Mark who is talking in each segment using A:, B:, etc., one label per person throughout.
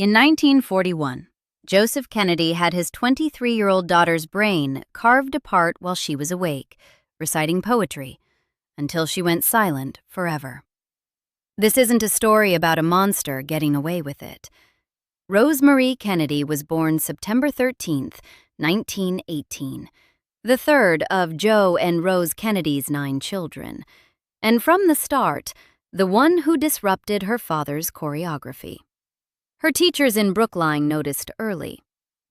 A: In 1941, Joseph Kennedy had his 23-year-old daughter's brain carved apart while she was awake, reciting poetry, until she went silent forever. This isn't a story about a monster getting away with it. Rosemary Kennedy was born September 13, 1918, the third of Joe and Rose Kennedy's 9 children, and from the start, the one who disrupted her father's choreography. Her teachers in Brookline noticed early.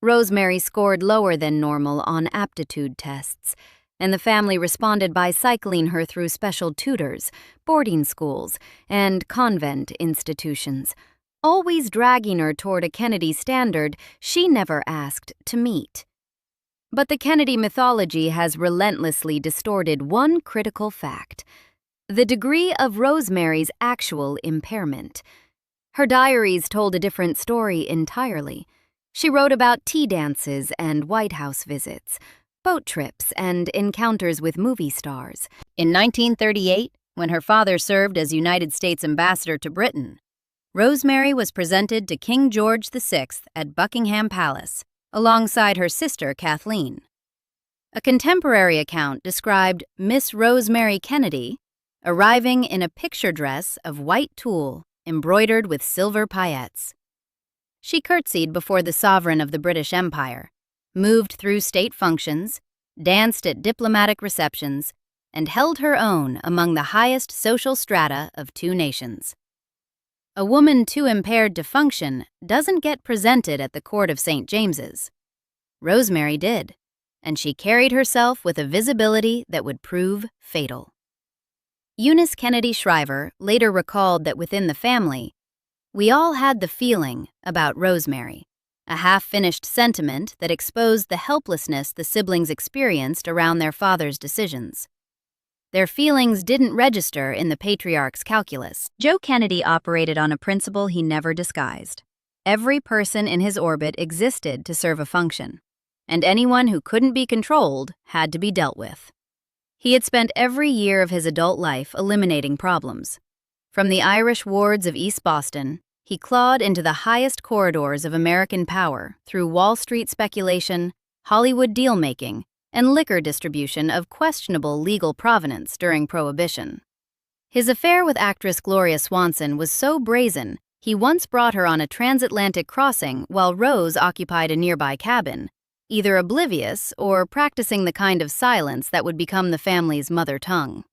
A: Rosemary scored lower than normal on aptitude tests, and the family responded by cycling her through special tutors, boarding schools, and convent institutions, always dragging her toward a Kennedy standard she never asked to meet. But the Kennedy mythology has relentlessly distorted one critical fact: the degree of Rosemary's actual impairment. Her diaries told a different story entirely. She wrote about tea dances and White House visits, boat trips, and encounters with movie stars. In 1938, when her father served as United States ambassador to Britain, Rosemary was presented to King George VI at Buckingham Palace, alongside her sister Kathleen. A contemporary account described Miss Rosemary Kennedy arriving in a picture dress of white tulle embroidered with silver paillettes. She curtsied before the sovereign of the British Empire, moved through state functions, danced at diplomatic receptions, and held her own among the highest social strata of 2 nations. A woman too impaired to function doesn't get presented at the court of St. James's. Rosemary did, and she carried herself with a visibility that would prove fatal. Eunice Kennedy Shriver later recalled that within the family, "We all had the feeling about Rosemary, a half-finished sentiment that exposed the helplessness the siblings experienced around their father's decisions. Their feelings didn't register in the patriarch's calculus." Joe Kennedy operated on a principle he never disguised. Every person in his orbit existed to serve a function, and anyone who couldn't be controlled had to be dealt with. He had spent every year of his adult life eliminating problems. From the Irish wards of East Boston, he clawed into the highest corridors of American power through Wall Street speculation, Hollywood deal-making, and liquor distribution of questionable legal provenance during Prohibition. His affair with actress Gloria Swanson was so brazen, he once brought her on a transatlantic crossing while Rose occupied a nearby cabin, either oblivious or practicing the kind of silence that would become the family's mother tongue.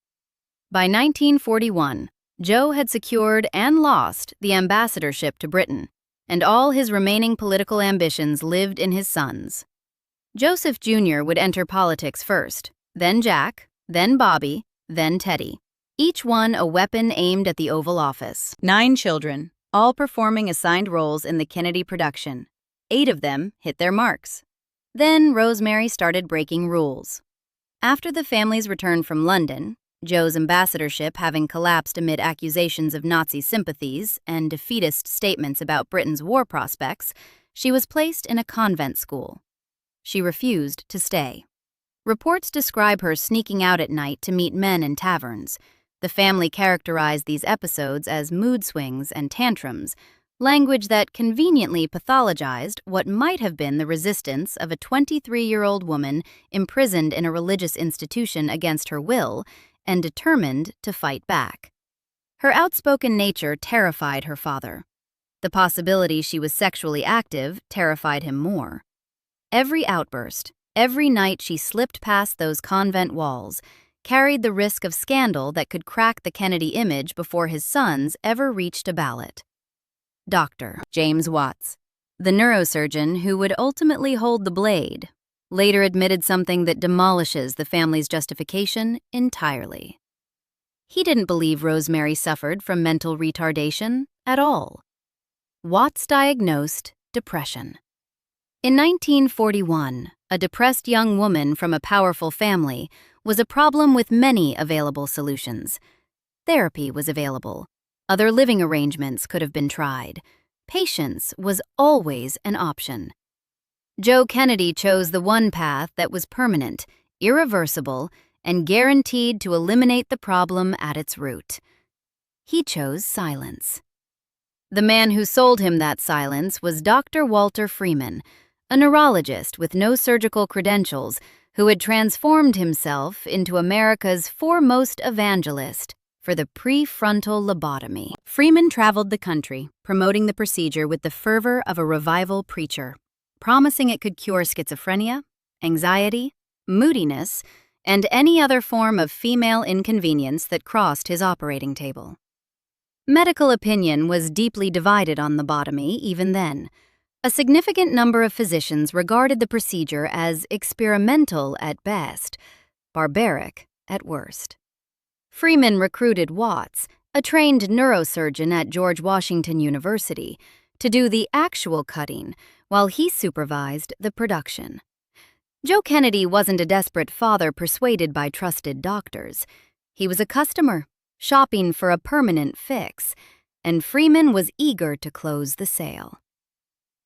A: By 1941, Joe had secured and lost the ambassadorship to Britain, and all his remaining political ambitions lived in his sons. Joseph Jr. would enter politics first, then Jack, then Bobby, then Teddy, each one a weapon aimed at the Oval Office. 9 children, all performing assigned roles in the Kennedy production. 8 of them hit their marks. Then Rosemary started breaking rules. After the family's return from London, Joe's ambassadorship having collapsed amid accusations of Nazi sympathies and defeatist statements about Britain's war prospects, she was placed in a convent school. She refused to stay. Reports describe her sneaking out at night to meet men in taverns. The family characterized these episodes as mood swings and tantrums, language that conveniently pathologized what might have been the resistance of a 23-year-old woman imprisoned in a religious institution against her will and determined to fight back. Her outspoken nature terrified her father. The possibility she was sexually active terrified him more. Every outburst, every night she slipped past those convent walls, carried the risk of scandal that could crack the Kennedy image before his sons ever reached a ballot. Dr. James Watts, the neurosurgeon who would ultimately hold the blade, later admitted something that demolishes the family's justification entirely. He didn't believe Rosemary suffered from mental retardation at all. Watts diagnosed depression. In 1941, a depressed young woman from a powerful family was a problem with many available solutions. Therapy was available. Other living arrangements could have been tried. Patience was always an option. Joe Kennedy chose the one path that was permanent, irreversible, and guaranteed to eliminate the problem at its root. He chose silence. The man who sold him that silence was Dr. Walter Freeman, a neurologist with no surgical credentials who had transformed himself into America's foremost evangelist for the prefrontal lobotomy. Freeman traveled the country, promoting the procedure with the fervor of a revival preacher, promising it could cure schizophrenia, anxiety, moodiness, and any other form of female inconvenience that crossed his operating table. Medical opinion was deeply divided on lobotomy even then. A significant number of physicians regarded the procedure as experimental at best, barbaric at worst. Freeman recruited Watts, a trained neurosurgeon at George Washington University, to do the actual cutting while he supervised the production. Joe Kennedy wasn't a desperate father persuaded by trusted doctors. He was a customer, shopping for a permanent fix, and Freeman was eager to close the sale.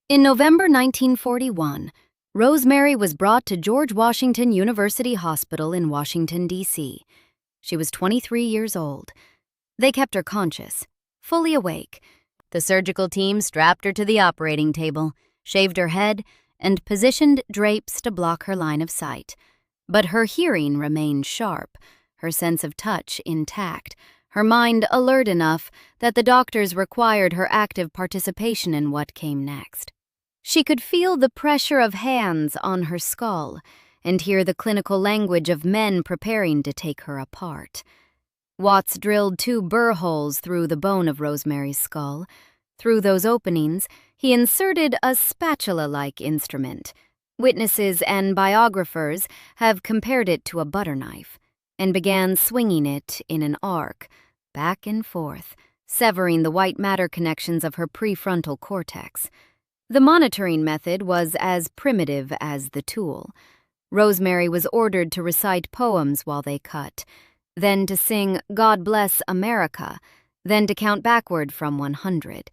A: In November 1941, Rosemary was brought to George Washington University Hospital in Washington, D.C. She was 23 years old. They kept her conscious, fully awake. The surgical team strapped her to the operating table, shaved her head, and positioned drapes to block her line of sight. But her hearing remained sharp, her sense of touch intact, her mind alert enough that the doctors required her active participation in what came next. She could feel the pressure of hands on her skull and hear the clinical language of men preparing to take her apart. Watts drilled 2 burr holes through the bone of Rosemary's skull. Through those openings, he inserted a spatula-like instrument. Witnesses and biographers have compared it to a butter knife, and began swinging it in an arc, back and forth, severing the white matter connections of her prefrontal cortex. The monitoring method was as primitive as the tool. Rosemary was ordered to recite poems while they cut, then to sing God Bless America, then to count backward from 100.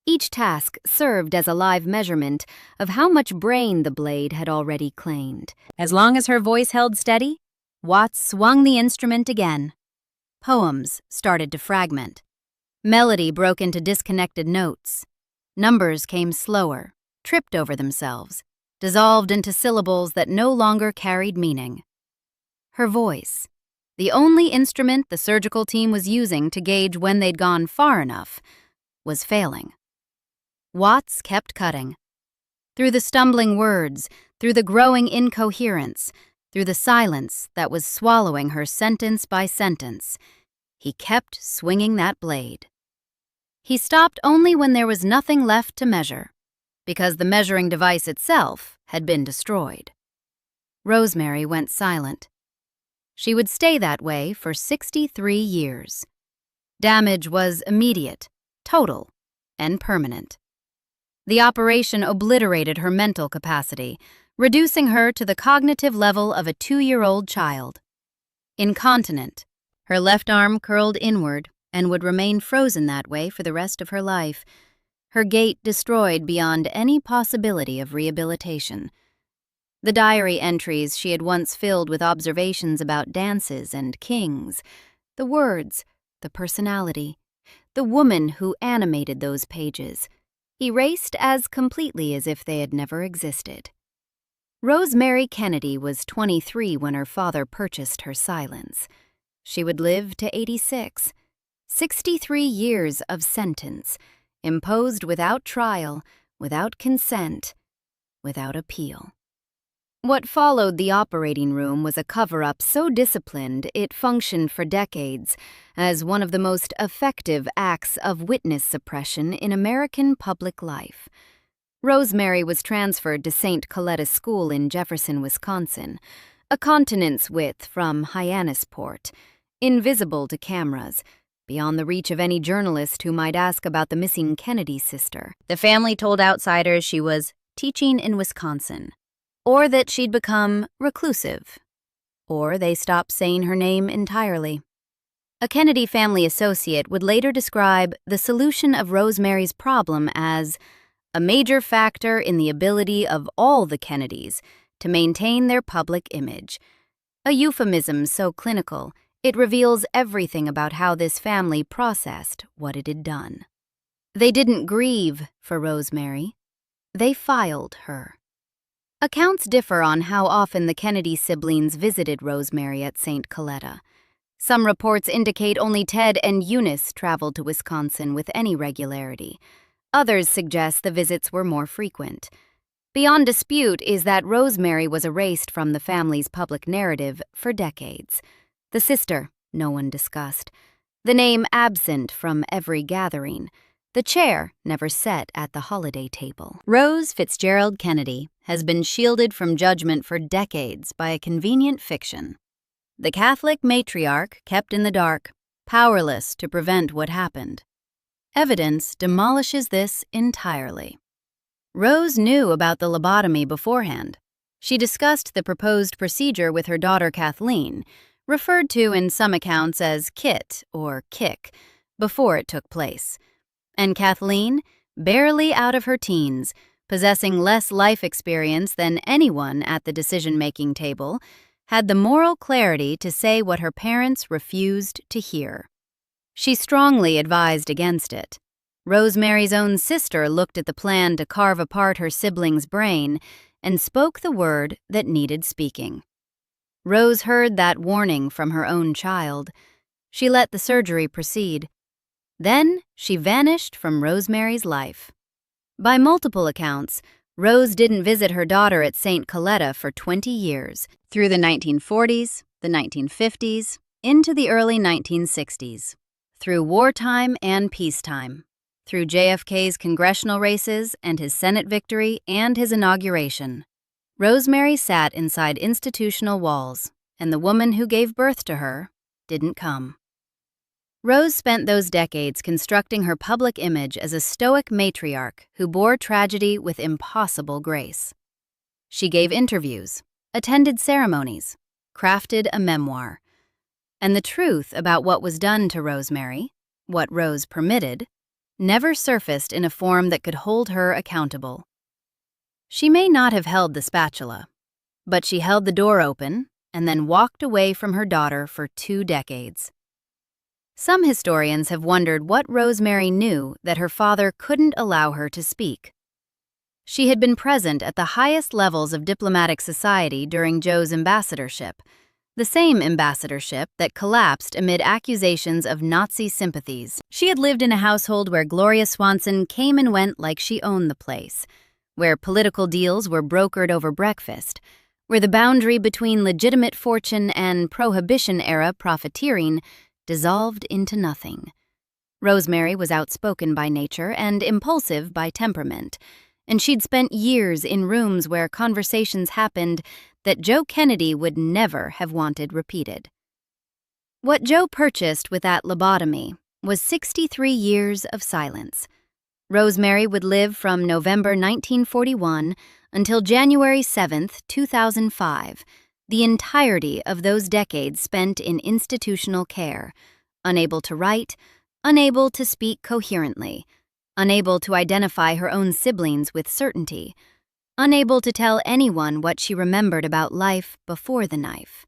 A: Each task served as a live measurement of how much brain the blade had already claimed. As long as her voice held steady, Watts swung the instrument again. Poems started to fragment. Melody broke into disconnected notes. Numbers came slower, tripped over themselves, dissolved into syllables that no longer carried meaning. Her voice, the only instrument the surgical team was using to gauge when they'd gone far enough, was failing. Watts kept cutting. Through the stumbling words, through the growing incoherence, through the silence that was swallowing her sentence by sentence, he kept swinging that blade. He stopped only when there was nothing left to measure, because the measuring device itself had been destroyed. Rosemary went silent. She would stay that way for 63 years. Damage was immediate, total, and permanent. The operation obliterated her mental capacity, reducing her to the cognitive level of a 2-year-old child. Incontinent, her left arm curled inward and would remain frozen that way for the rest of her life, her gait destroyed beyond any possibility of rehabilitation. The diary entries she had once filled with observations about dances and kings, the words, the personality, the woman who animated those pages, erased as completely as if they had never existed. Rosemary Kennedy was 23 when her father purchased her silence. She would live to 86, 63 years of sentence, imposed without trial, without consent, without appeal. What followed the operating room was a cover-up so disciplined it functioned for decades as one of the most effective acts of witness suppression in American public life. Rosemary was transferred to St. Coletta School in Jefferson, Wisconsin, a continent's width from Hyannisport, invisible to cameras, beyond the reach of any journalist who might ask about the missing Kennedy sister. The family told outsiders she was teaching in Wisconsin, or that she'd become reclusive, or they stopped saying her name entirely. A Kennedy family associate would later describe the solution of Rosemary's problem as a major factor in the ability of all the Kennedys to maintain their public image, a euphemism so clinical it reveals everything about how this family processed what it had done. They didn't grieve for Rosemary. They filed her. Accounts differ on how often the Kennedy siblings visited Rosemary at St. Coletta. Some reports indicate only Ted and Eunice traveled to Wisconsin with any regularity. Others suggest the visits were more frequent. Beyond dispute is that Rosemary was erased from the family's public narrative for decades. The sister, no one discussed. The name absent from every gathering. The chair never set at the holiday table. Rose Fitzgerald Kennedy has been shielded from judgment for decades by a convenient fiction. The Catholic matriarch kept in the dark, powerless to prevent what happened. Evidence demolishes this entirely. Rose knew about the lobotomy beforehand. She discussed the proposed procedure with her daughter Kathleen, referred to in some accounts as Kit or Kick, before it took place. And Kathleen, barely out of her teens, possessing less life experience than anyone at the decision-making table, had the moral clarity to say what her parents refused to hear. She strongly advised against it. Rosemary's own sister looked at the plan to carve apart her sibling's brain and spoke the word that needed speaking. Rose heard that warning from her own child. She let the surgery proceed. Then she vanished from Rosemary's life. By multiple accounts, Rose didn't visit her daughter at St. Coletta for 20 years, through the 1940s, the 1950s, into the early 1960s, through wartime and peacetime, through JFK's congressional races and his Senate victory and his inauguration. Rosemary sat inside institutional walls, and the woman who gave birth to her didn't come. Rose spent those decades constructing her public image as a stoic matriarch who bore tragedy with impossible grace. She gave interviews, attended ceremonies, crafted a memoir. And the truth about what was done to Rosemary, what Rose permitted, never surfaced in a form that could hold her accountable. She may not have held the spatula, but she held the door open and then walked away from her daughter for 2 decades. Some historians have wondered what Rosemary knew that her father couldn't allow her to speak. She had been present at the highest levels of diplomatic society during Joe's ambassadorship, the same ambassadorship that collapsed amid accusations of Nazi sympathies. She had lived in a household where Gloria Swanson came and went like she owned the place, where political deals were brokered over breakfast, where the boundary between legitimate fortune and Prohibition-era profiteering dissolved into nothing. Rosemary was outspoken by nature and impulsive by temperament, and she'd spent years in rooms where conversations happened that Joe Kennedy would never have wanted repeated. What Joe purchased with that lobotomy was 63 years of silence. Rosemary would live from November 1941 until January 7, 2005, the entirety of those decades spent in institutional care, unable to write, unable to speak coherently, unable to identify her own siblings with certainty, unable to tell anyone what she remembered about life before the knife.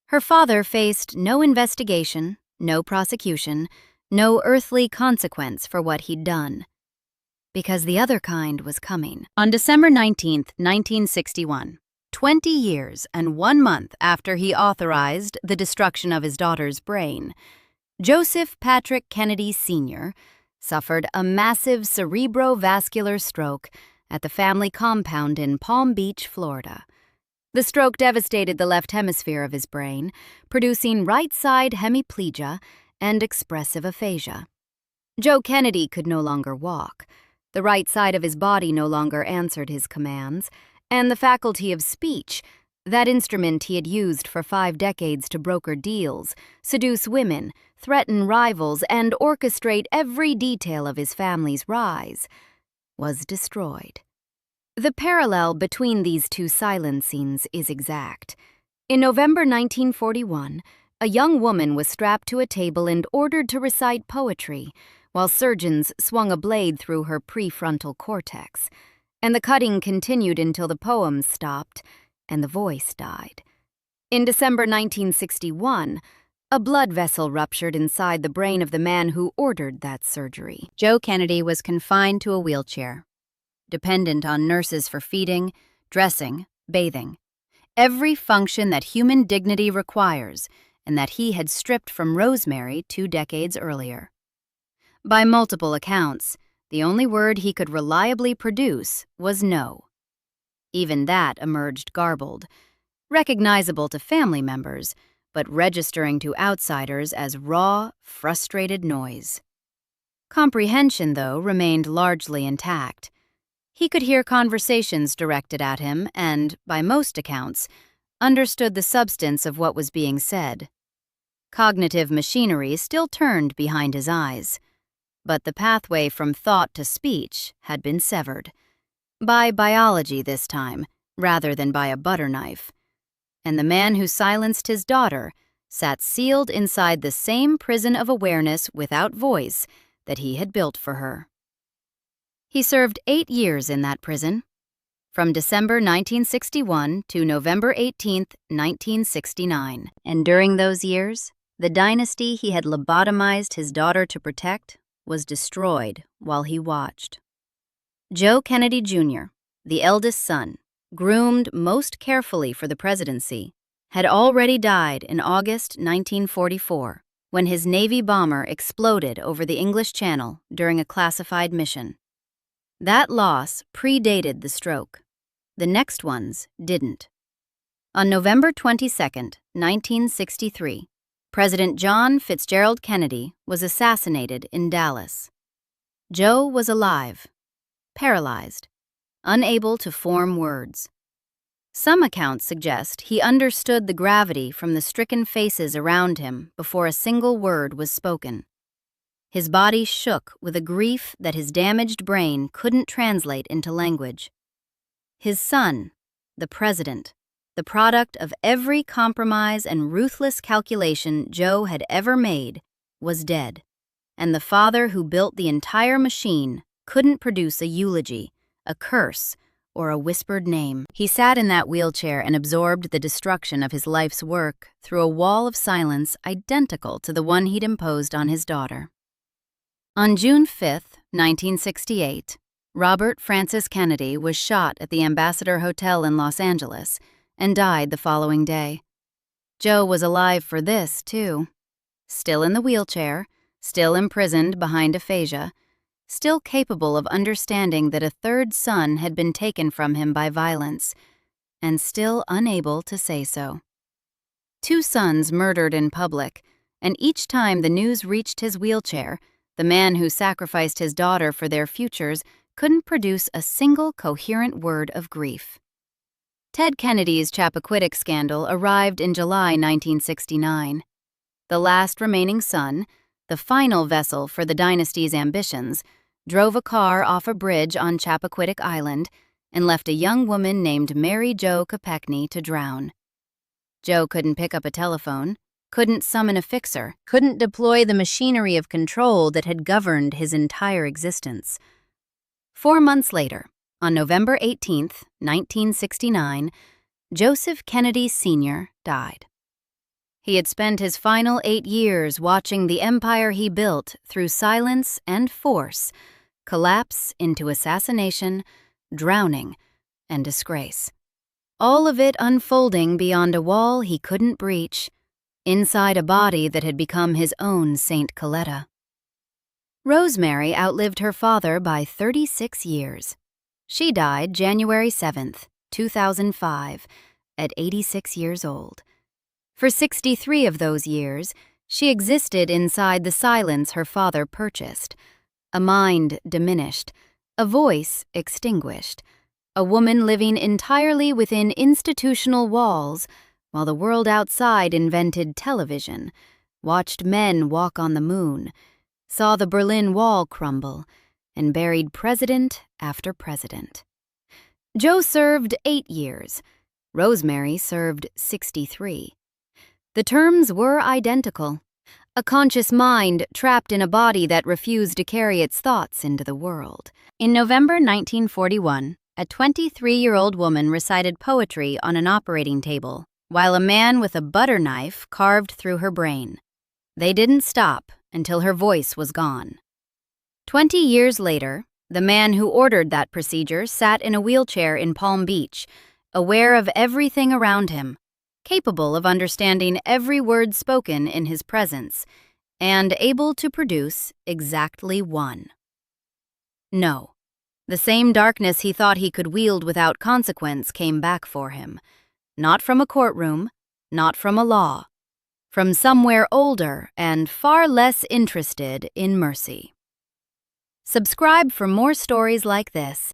A: Her father faced no investigation, no prosecution, no earthly consequence for what he'd done. Because the other kind was coming. On December 19, 1961, 20 years and 1 month after he authorized the destruction of his daughter's brain, Joseph Patrick Kennedy Sr. suffered a massive cerebrovascular stroke at the family compound in Palm Beach, Florida. The stroke devastated the left hemisphere of his brain, producing right-side hemiplegia and expressive aphasia. Joe Kennedy could no longer walk. The right side of his body no longer answered his commands, and the faculty of speech, that instrument he had used for 5 decades to broker deals, seduce women, threaten rivals, and orchestrate every detail of his family's rise, was destroyed. The parallel between these two silencings is exact. In November 1941, a young woman was strapped to a table and ordered to recite poetry, while surgeons swung a blade through her prefrontal cortex, and the cutting continued until the poems stopped and the voice died. In December 1961, A blood vessel ruptured inside the brain of the man who ordered that surgery. Joe Kennedy was confined to a wheelchair, dependent on nurses for feeding, dressing, bathing. Every function that human dignity requires, and that he had stripped from Rosemary 2 decades earlier. By multiple accounts, the only word he could reliably produce was no. Even that emerged garbled, recognizable to family members, but registering to outsiders as raw, frustrated noise. Comprehension, though, remained largely intact. He could hear conversations directed at him and, by most accounts, understood the substance of what was being said. Cognitive machinery still turned behind his eyes, but the pathway from thought to speech had been severed. By biology this time, rather than by a butter knife. And the man who silenced his daughter sat sealed inside the same prison of awareness without voice that he had built for her. He served 8 years in that prison, from December 1961 to November 18, 1969. And during those years, the dynasty he had lobotomized his daughter to protect was destroyed while he watched. Joe Kennedy Jr., the eldest son, groomed most carefully for the presidency, had already died in August 1944 when his Navy bomber exploded over the English Channel during a classified mission. That loss predated the stroke. The next ones didn't. On November 22, 1963, President John Fitzgerald Kennedy was assassinated in Dallas. Joe was alive, paralyzed, unable to form words. Some accounts suggest he understood the gravity from the stricken faces around him before a single word was spoken. His body shook with a grief that his damaged brain couldn't translate into language. His son, the president, the product of every compromise and ruthless calculation Joe had ever made, was dead, and the father who built the entire machine couldn't produce a eulogy, a curse, or a whispered name. He sat in that wheelchair and absorbed the destruction of his life's work through a wall of silence identical to the one he'd imposed on his daughter. On June 5, 1968, Robert Francis Kennedy was shot at the Ambassador Hotel in Los Angeles and died the following day. Joe was alive for this, too. Still in the wheelchair, still imprisoned behind aphasia, still capable of understanding that a third son had been taken from him by violence, and still unable to say so. 2 sons murdered in public, and each time the news reached his wheelchair, the man who sacrificed his daughter for their futures couldn't produce a single coherent word of grief. Ted Kennedy's Chappaquiddick scandal arrived in July 1969. The last remaining son, the final vessel for the dynasty's ambitions, drove a car off a bridge on Chappaquiddick Island and left a young woman named Mary Jo Kopechne to drown. Joe couldn't pick up a telephone, couldn't summon a fixer, couldn't deploy the machinery of control that had governed his entire existence. 4 months later, on November 18, 1969, Joseph Kennedy Sr. died. He had spent his final 8 years watching the empire he built through silence and force collapse into assassination, drowning, and disgrace. All of it unfolding beyond a wall he couldn't breach, inside a body that had become his own Saint Coletta. Rosemary outlived her father by 36 years. She died January 7, 2005, at 86 years old. For 63 of those years, she existed inside the silence her father purchased, a mind diminished, a voice extinguished, a woman living entirely within institutional walls while the world outside invented television, watched men walk on the moon, saw the Berlin Wall crumble, and buried president after president. Joe served 8 years. Rosemary served 63. The terms were identical. A conscious mind trapped in a body that refused to carry its thoughts into the world. In November 1941, a 23-year-old woman recited poetry on an operating table, while a man with a butter knife carved through her brain. They didn't stop until her voice was gone. 20 years later, the man who ordered that procedure sat in a wheelchair in Palm Beach, aware of everything around him, capable of understanding every word spoken in his presence, and able to produce exactly one. No, the same darkness he thought he could wield without consequence came back for him. Not from a courtroom, not from a law, from somewhere older and far less interested in mercy. Subscribe for more stories like this